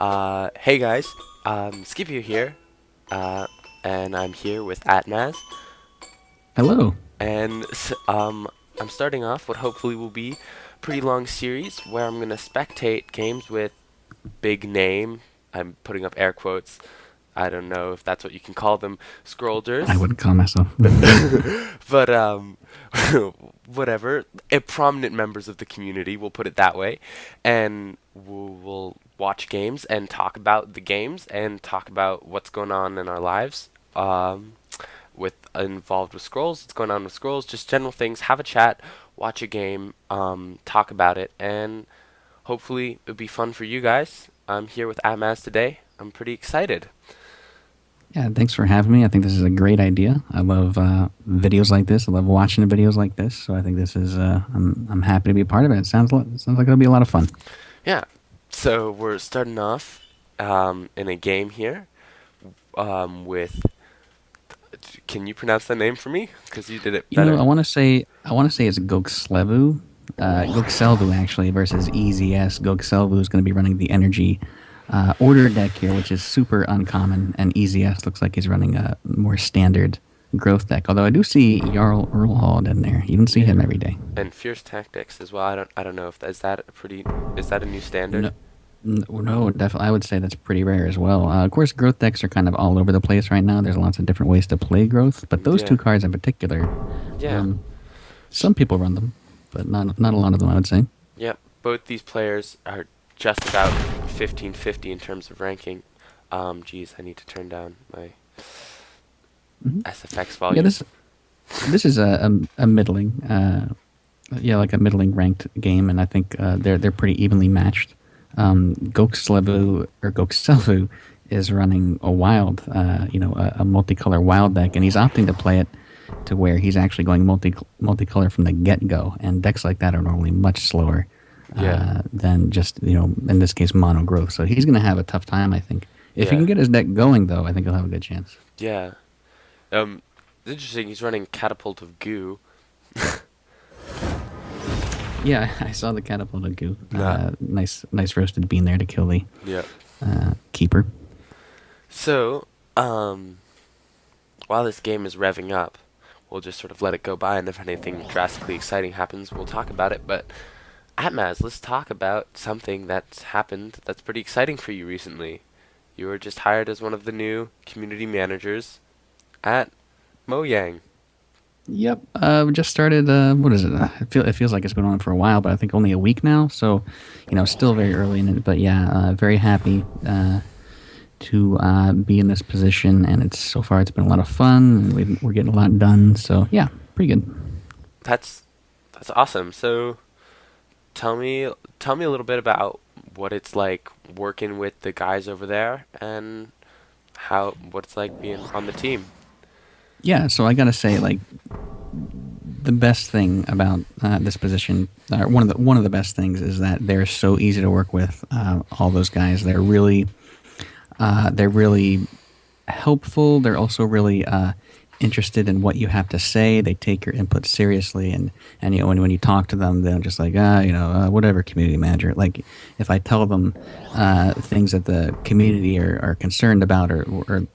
Hey guys, Skipio here, uh, and I'm here with Atmaz, Hello. and I'm starting off what hopefully will be a pretty long series where I'm gonna spectate games with big name. I'm putting up air quotes. I don't know if that's what you can call them, I scrolldiers, wouldn't call myself. but whatever. Prominent members of the community, we'll put it that way, and we'll watch games and talk about the games and talk about what's going on in our lives. With involved with scrolls, what's going on with scrolls, just general things. Have a chat, watch a game, talk about it, and hopefully it'll be fun for you guys. I'm here with Atmaz today. I'm pretty excited. Yeah, thanks for having me. I think this is a great idea. I love videos like this. I love watching videos like this. So I think this is. I'm happy to be a part of it. It sounds like it'll be a lot of fun. Yeah. So we're starting off in a game here with. Can you pronounce that name for me? Because you did it You know, better. I want to say it's Gokslevu, Gokselvu actually versus EZS. Gokselvu is going to be running the energy order deck here, which is super uncommon, and EZS looks like he's running a more standard growth deck. Although I do see Jarl Earlhald in there. You don't see him Yeah. every day. And fierce tactics as well. I don't know if is that a pretty is that a new standard? No, no, definitely. I would say that's pretty rare as well. Of course, growth decks are kind of all over the place right now. There's lots of different ways to play growth, but those two Yeah. cards in particular, Yeah. um, some people run them, but not a lot of them. I would say. Yeah. Both these players are just about 1550 in terms of ranking. Geez, I need to turn down my Hmm. SFX Yeah, volume. this is a middling, yeah, like a middling ranked game, and I think they're pretty evenly matched. Gokselvu is running a wild, a multicolor wild deck, and he's opting to play it to where he's actually going multicolor from the get go. And decks like that are normally much slower Yeah. than just in this case mono growth. So he's going to have a tough time, I think. If he Yeah. can get his deck going, though, I think he'll have a good chance. Yeah. It's interesting. He's running catapult of goo. Yeah, I saw the catapult of goo. Nah. Nice roasted bean there to kill the Yeah. keeper. So, while this game is revving up, we'll just sort of let it go by, and if anything drastically exciting happens, we'll talk about it. But Atmaz, let's talk about something that's happened that's pretty exciting for you recently. You were just hired as one of the new community managers at Mojang. Yep. We just started. What is it? It feels like it's been on for a while, but I think only a week now. So, still very early in it. But yeah, very happy to be in this position, and it's been a lot of fun. We're getting a lot done. So yeah, pretty good. That's that's awesome. So tell me a little bit about what it's like working with the guys over there and how what it's like being on the team. Yeah. So I gotta say, like, the best thing about this position, one of the best things, is that they're so easy to work with. All those guys, they're really helpful. They're also really interested in what you have to say. They take your input seriously, and when you talk to them, they're just like whatever, community manager. Like, if I tell them things that the community are concerned about, or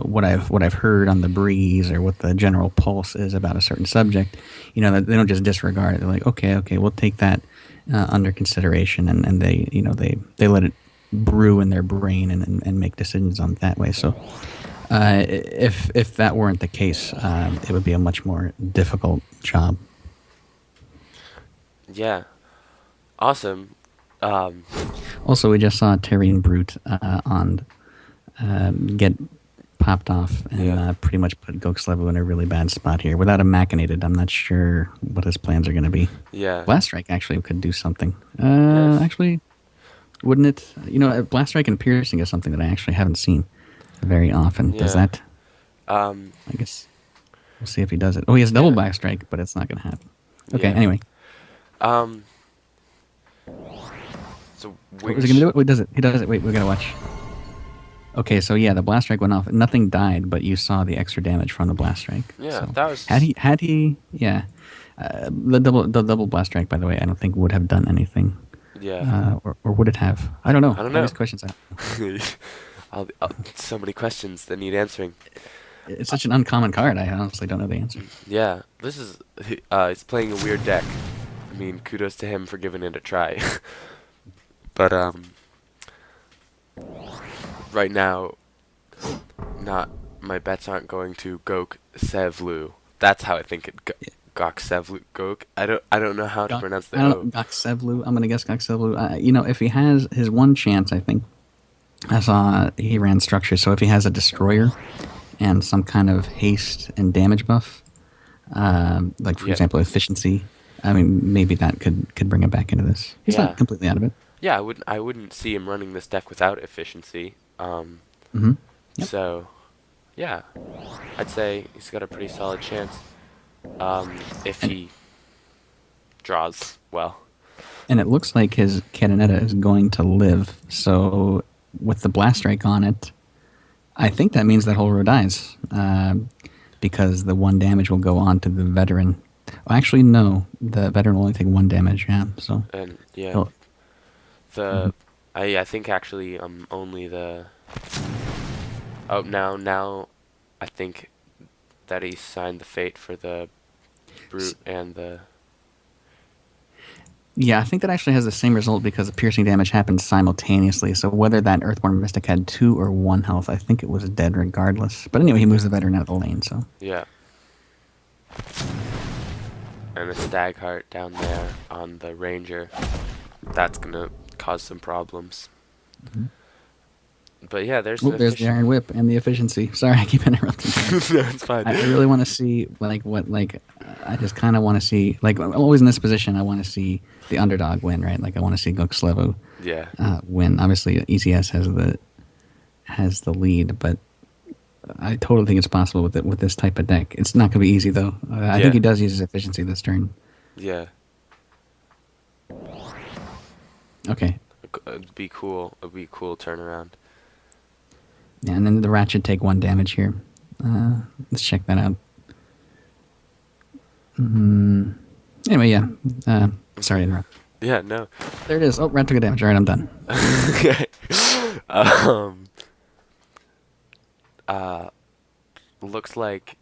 what I've heard on the breeze, or what the general pulse is about a certain subject, they don't just disregard it. They're like, okay, we'll take that under consideration, and they let it brew in their brain, and make decisions on it that way. So if that weren't the case, it would be a much more difficult job. Yeah, awesome. Um, Also, we just saw Terry and Brute on get popped off, and yeah, pretty much put Gokslevo in a really bad spot here. Without him machinated, I'm not sure what his plans are going to be. yeah, Blast Strike actually could do something. yes, Actually, wouldn't it? Blast Strike and Piercing is something that I actually haven't seen very often. Does yeah, that? um, I guess we'll see if he does it. Oh, he has double yeah, Blast Strike, but it's not going to happen. Okay, yeah. anyway. Um, so What was he going to which, do? Wait, does it? He does it. Wait, we got to watch. Okay, so yeah, the blast strike went off. Nothing died, but you saw the extra damage from the blast strike. yeah, So that had he, yeah, the double blast strike. By the way, I don't think would have done anything. Yeah. Or would it have? I don't know. I don't All know. these questions. So many questions that need answering. It's such an uncommon card. I honestly don't know the answer. Yeah, this is he's playing a weird deck. I mean, kudos to him for giving it a try. But right now, not my bets aren't going to Gok Sevlu. That's how I think it Gok Sevlu Gok. I don't know how to pronounce the I O. don't know, Goksevlu. I'm gonna guess Goksevlu. You know, if he has his one chance, I think I saw he ran structure. So if he has a destroyer and some kind of haste and damage buff, like for Yeah. example efficiency, I mean maybe that could bring him back into this. He's Yeah. not completely out of it. Yeah, I wouldn't see him running this deck without efficiency. Hmm. Yep. So yeah, I'd say he's got a pretty solid chance. If And, he draws well. and it looks like his Catanetta is going to live. So with the blast strike on it, I think that means that whole row dies, because the one damage will go on to the veteran. Well, actually, no, the veteran will only take one damage. Yeah, so And yeah, he'll- the I think actually only the now I think that he signed the fate for the brute and the yeah, I think that actually has the same result because the piercing damage happens simultaneously. So whether that Earthborn Mystic had 2 or 1 health, I think it was dead regardless. But anyway, he moves the veteran out of the lane. So yeah, and the stag heart down there on the ranger. That's gonna cause some problems. Mhm. But yeah, there's Oop, there's the Iron Whip and the efficiency. Sorry, I keep interrupting. No, it's fine. I really want to see I just kind of want to see always in this position. I want to see the underdog win, right? Like I want to see Gokslevo Yeah. win. Obviously, ECS has the lead, but I totally think it's possible with this type of deck. It's not going to be easy though. I Yeah. think he does use his efficiency this turn. Yeah. Okay, It'd be cool. It'd be a cool turnaround. yeah, and then the rat should take 1 damage here. Let's check that out. Anyway, yeah. Sorry to interrupt. Yeah, no. There it is. Oh, rat took a damage. All right, I'm done. Okay. Um, looks like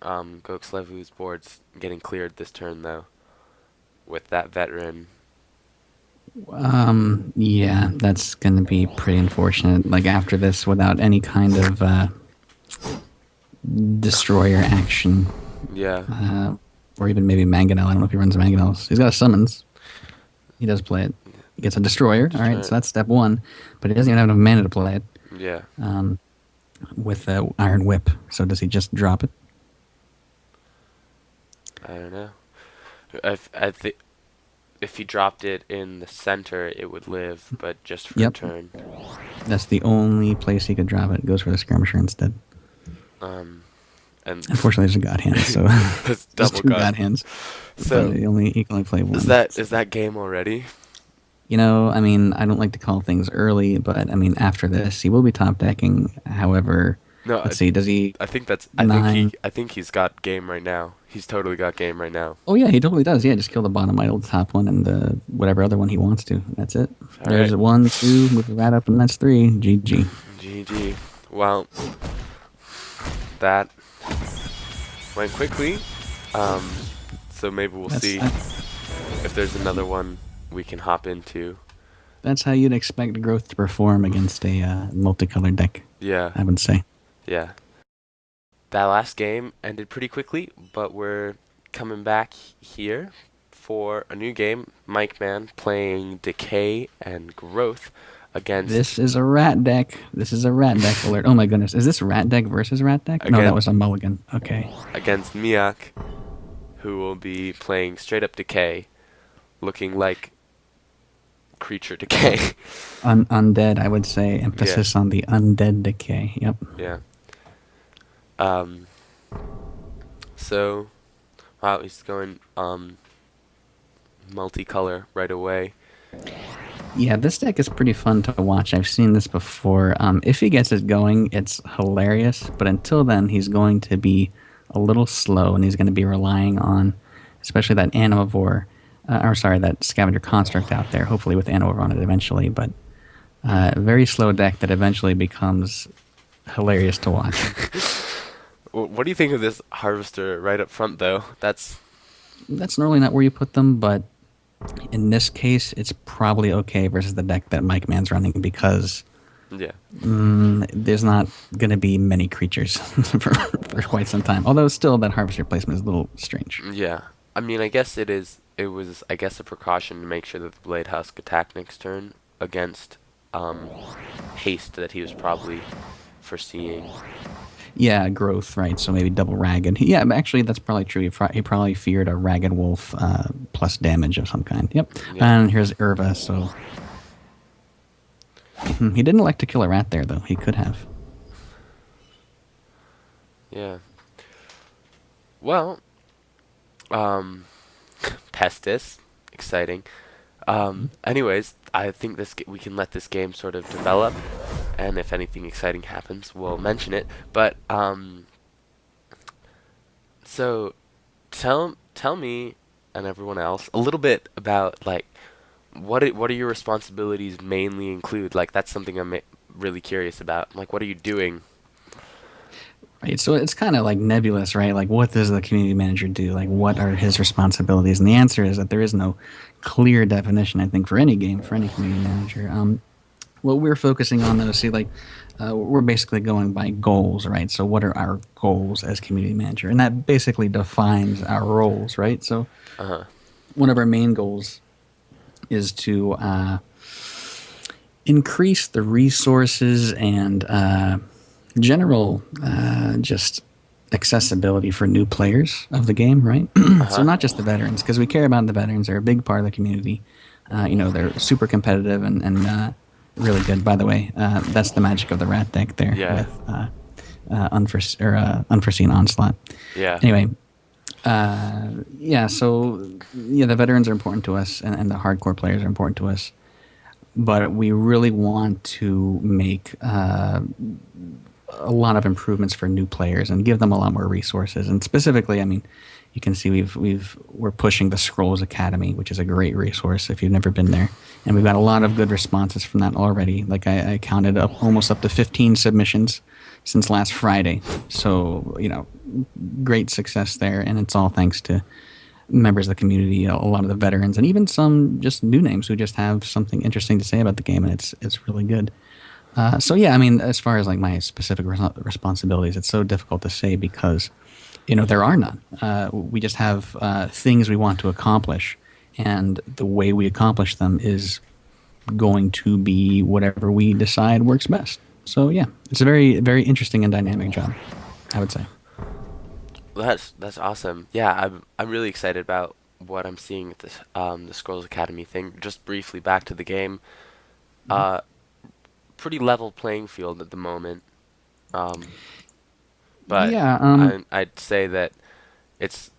Gokslevu's board's getting cleared this turn though, with that veteran. Yeah, that's going to be pretty unfortunate. Like after this, without any kind of destroyer action, Yeah. or even maybe Mangonel. I don't know if he runs Mangonels. He's got a summons. He does play it. He gets a destroyer. All right, so that's step 1. But he doesn't even have enough mana to play it. Yeah. With the Iron Whip. So does he just drop it? I don't know. I think if he dropped it in the center, it would live, but just for a turn. That's the only place he could drop it. It goes for the Skirmisher instead. And Unfortunately, there's a God Hand, so it's there's double 2 God. God Hands. So But he can only play 1. is that game already? You know, I mean, I don't like to call things early, but I mean, after this, he will be top decking. However, No, let's see, does he? I think Nine. I think he's got game right now. He's totally got game right now. Oh yeah, he totally does. Yeah, just kill the bottom idol, the top one, and the whatever other one he wants to. That's it. All There's right. 1, 2, move the rat up, and that's 3. GG. GG. Well, that went quickly. So maybe we'll see if there's another one we can hop into. That's how you'd expect growth to perform against a multicolored deck, Yeah. I would say. Yeah. That last game ended pretty quickly, but we're coming back here for a new game. Mike Man playing Decay and Growth against... This is a rat deck. This is a rat deck alert. Oh my goodness. Is this rat deck versus rat deck? No, that was a mulligan. Okay. Against Miak, who will be playing straight up Decay, looking like creature decay. Undead, I would say. Emphasis on the undead decay. Yep. Yeah. So, wow, he's going multicolor right away. Yeah, this deck is pretty fun to watch. I've seen this before. If he gets it going, it's hilarious. But until then, he's going to be a little slow, and he's going to be relying on, especially that Animivore, or sorry, that scavenger construct out there. Hopefully with Anova on it eventually, but very slow deck that eventually becomes hilarious to watch. What do you think of this harvester right up front, though? That's normally not where you put them, but in this case, it's probably okay versus the deck that Mike Man's running because Yeah. there's not going to be many creatures for quite some time. Although still, that harvester placement is a little strange. Yeah. I mean, I guess it is. It was, I guess, a precaution to make sure that the Blade Husk attacked next turn against haste that he was probably foreseeing. Yeah, growth, right? So maybe double ragged. Yeah, but actually, that's probably true. He probably feared a ragged wolf plus damage of some kind. Yep. Yeah. And here's Irva. So he didn't like to kill a rat there, though. He could have. Yeah. Well, Pestis, exciting. Anyways, I think we can let this game sort of develop, and if anything exciting happens, we'll mention it. But so tell me and everyone else a little bit about like what are your responsibilities mainly include? Like that's something I'm really curious about. Like what are you doing? Right. So it's kind of like nebulous, right? Like, what does the community manager do? Like, what are his responsibilities? And the answer is that there is no clear definition, I think, for any game, for any community manager. What we're focusing on, though, see, like, we're basically going by goals, right? So, what are our goals as community manager? And that basically defines our roles, right? So, Uh-huh. one of our main goals is to increase the resources and general just accessibility for new players of the game, right? So not just the veterans, because we care about the veterans. They're a big part of the community. They're super competitive and really good. By the way, that's the magic of the rat deck there Yeah. with unforeseen onslaught. Yeah. Anyway, so the veterans are important to us, and the hardcore players are important to us. But we really want to make a lot of improvements for new players and give them a lot more resources. And specifically, I mean, you can see we're pushing the Scrolls Academy, which is a great resource if you've never been there. And we've got a lot of good responses from that already. Like I counted almost up to 15 submissions since last Friday. So, great success there. And it's all thanks to members of the community, a lot of the veterans, and even some just new names who just have something interesting to say about the game, and it's really good. As far as like my specific responsibilities, it's so difficult to say because, there are none. We just have things we want to accomplish, and the way we accomplish them is going to be whatever we decide works best. So yeah, it's a very, very interesting and dynamic job, I would say. That's awesome. Yeah, I'm really excited about what I'm seeing with this the Scrolls Academy thing. Just briefly back to the game. Pretty level playing field at the moment. But Yeah, I'd say that it's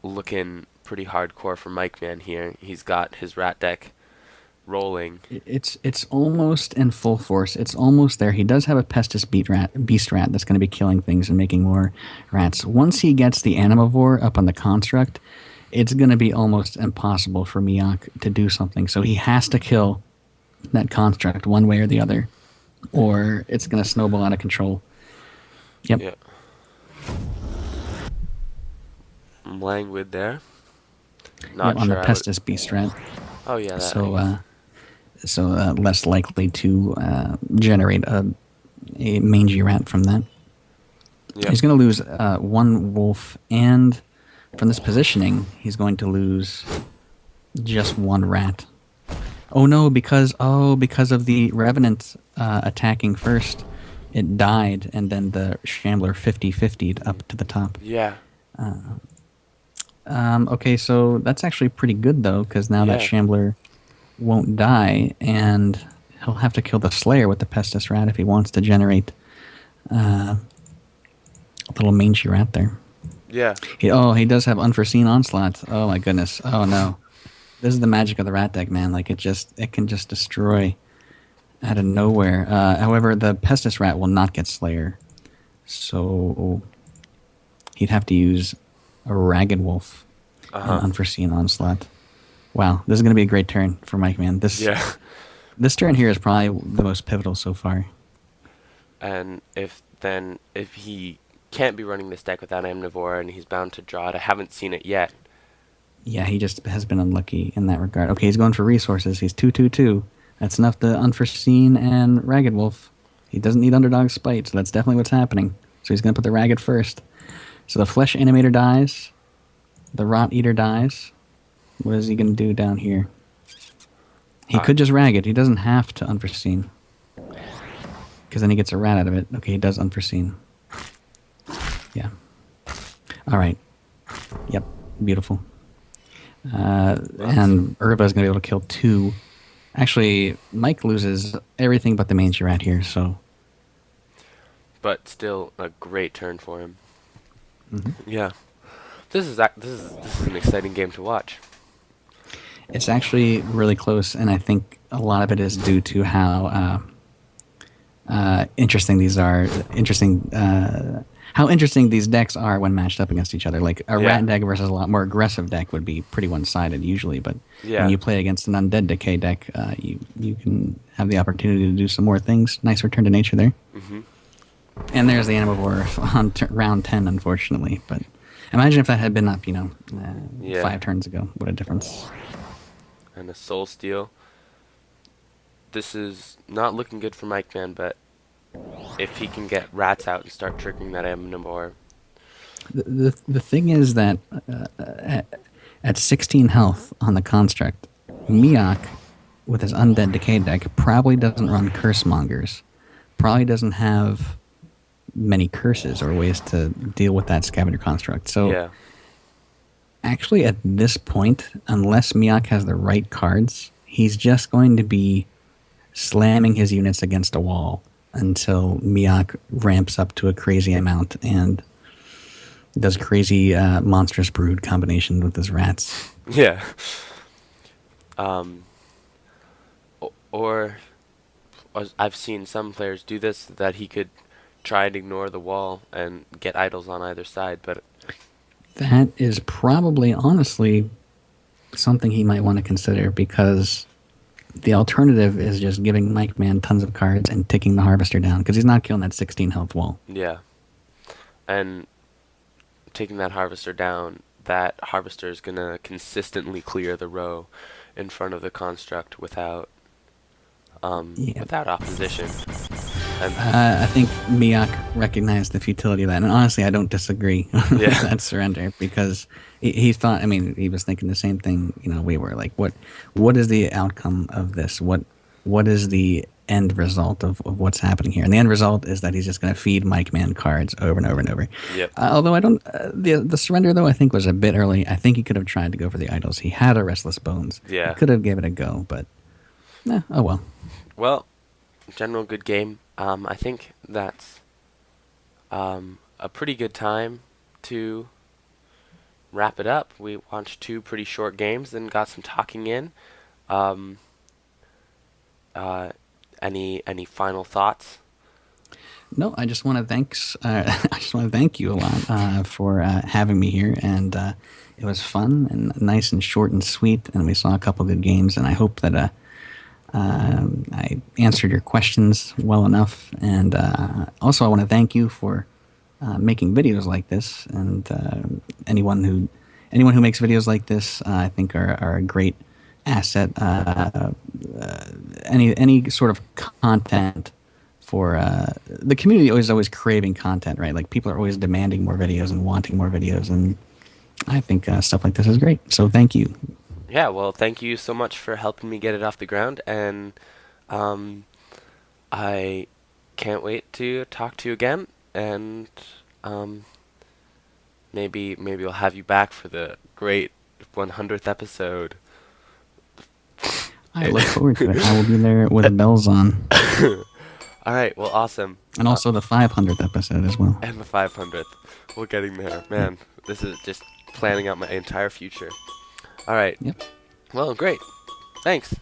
looking pretty hardcore for Mike Man here. He's got his rat deck rolling. it's almost in full force. It's almost there. He does have a Pestis beast rat that's going to be killing things and making more rats. Once he gets the Animivore up on the construct, it's going to be almost impossible for Miak to do something. So he has to kill that construct one way or the other, or it's going to snowball out of control. Yep. Yeah. Languid there. Not Yep, on sure the I would. Pestis beast rat. Oh yeah, that So less likely to generate a mangy rat from that. yeah. He's going to lose one wolf, and from this positioning, he's going to lose just one rat. Oh no, because of the Revenant attacking first, it died, and then the Shambler 50-50'd up to the top. Yeah. Okay, so that's actually pretty good, though, because now that Yeah. Shambler won't die, and he'll have to kill the Slayer with the Pestis Rat if he wants to generate a little mangy rat there. Yeah. He does have Unforeseen Onslaught. Oh my goodness. Oh no. This is the magic of the rat deck, man. Like it can just destroy out of nowhere. However, the Pestis Rat will not get Slayer, so he'd have to use a Ragged Wolf and Unforeseen Onslaught. Wow, this is going to be a great turn for Mike, man. Yeah. This turn here is probably the most pivotal so far. And if he can't be running this deck without Omnivore and he's bound to draw it, I haven't seen it yet. Yeah, he just has been unlucky in that regard. Okay, he's going for resources. He's 2/2/2. That's enough to Unforeseen and Ragged Wolf. He doesn't need Underdog Spite, so that's definitely what's happening. So he's going to put the Ragged first. So the Flesh Animator dies. The Rot Eater dies. What is he going to do down here? He could just Ragged. He doesn't have to Unforeseen. Because then he gets a rat out of it. Okay, he does Unforeseen. Yeah. All right. Yep. Beautiful. And Urba is going to be able to kill 2. Actually, Mike loses everything but the mangy rat here, so... But still a great turn for him. Mm-hmm. Yeah. This is an exciting game to watch. It's actually really close, and I think a lot of it is due to how interesting these are. How interesting these decks are when matched up against each other. Like a rat deck versus a lot more aggressive deck would be pretty one-sided usually, but when you play against an Undead Decay deck, you can have the opportunity to do some more things. Nice return to nature there. Mm-hmm. And there's the Animivore on round 10, unfortunately. But imagine if that had been up, 5 turns ago. What a difference. And a Soul Steal. This is not looking good for Mike Man, but if he can get rats out and start triggering that Omnivore. The thing is that at 16 health on the construct, Miak, with his Undead Decay deck, probably doesn't run Curse Mongers. Probably doesn't have many curses or ways to deal with that scavenger construct. So actually at this point, unless Miak has the right cards, he's just going to be slamming his units against a wall until Miak ramps up to a crazy amount and does crazy monstrous brood combination with his rats. Yeah. Or I've seen some players do this, that he could try and ignore the wall and get idols on either side, but that is probably, honestly, something he might want to consider, because the alternative is just giving Mike Man tons of cards and ticking the Harvester down, because he's not killing that 16 health wall. Yeah. And taking that Harvester down, that Harvester is going to consistently clear the row in front of the construct without opposition. I think Miak recognized the futility of that, and honestly, I don't disagree with that surrender, because he thought, I mean, he was thinking the same thing, we were like, what is the outcome of this? What is the end result of what's happening here? And the end result is that he's just going to feed Mike Man cards over and over and over. Yep. Although I don't, the surrender, though, I think was a bit early. I think he could have tried to go for the idols. He had a Restless Bones. Yeah. He could have gave it a go, but oh well. Well, general good game. I think that's a pretty good time to wrap it up. We watched 2 pretty short games and got some talking in. Any final thoughts? No, I just want to thank you a lot for having me here, and it was fun and nice and short and sweet, and we saw a couple good games, and I hope that I answered your questions well enough, and also I want to thank you for making videos like this, and anyone who makes videos like this, I think are a great asset. Any sort of content for the community is always craving content, right? Like, people are always demanding more videos and wanting more videos, and I think stuff like this is great. So thank you. Yeah, well, thank you so much for helping me get it off the ground, and I can't wait to talk to you again, and maybe we'll have you back for the great 100th episode. I look forward to it. I will be there with the bells on. All right, well, awesome. And also the 500th episode as well. And the 500th. We're getting there. Man, this is just planning out my entire future. All right. Yep. Well, great. Thanks.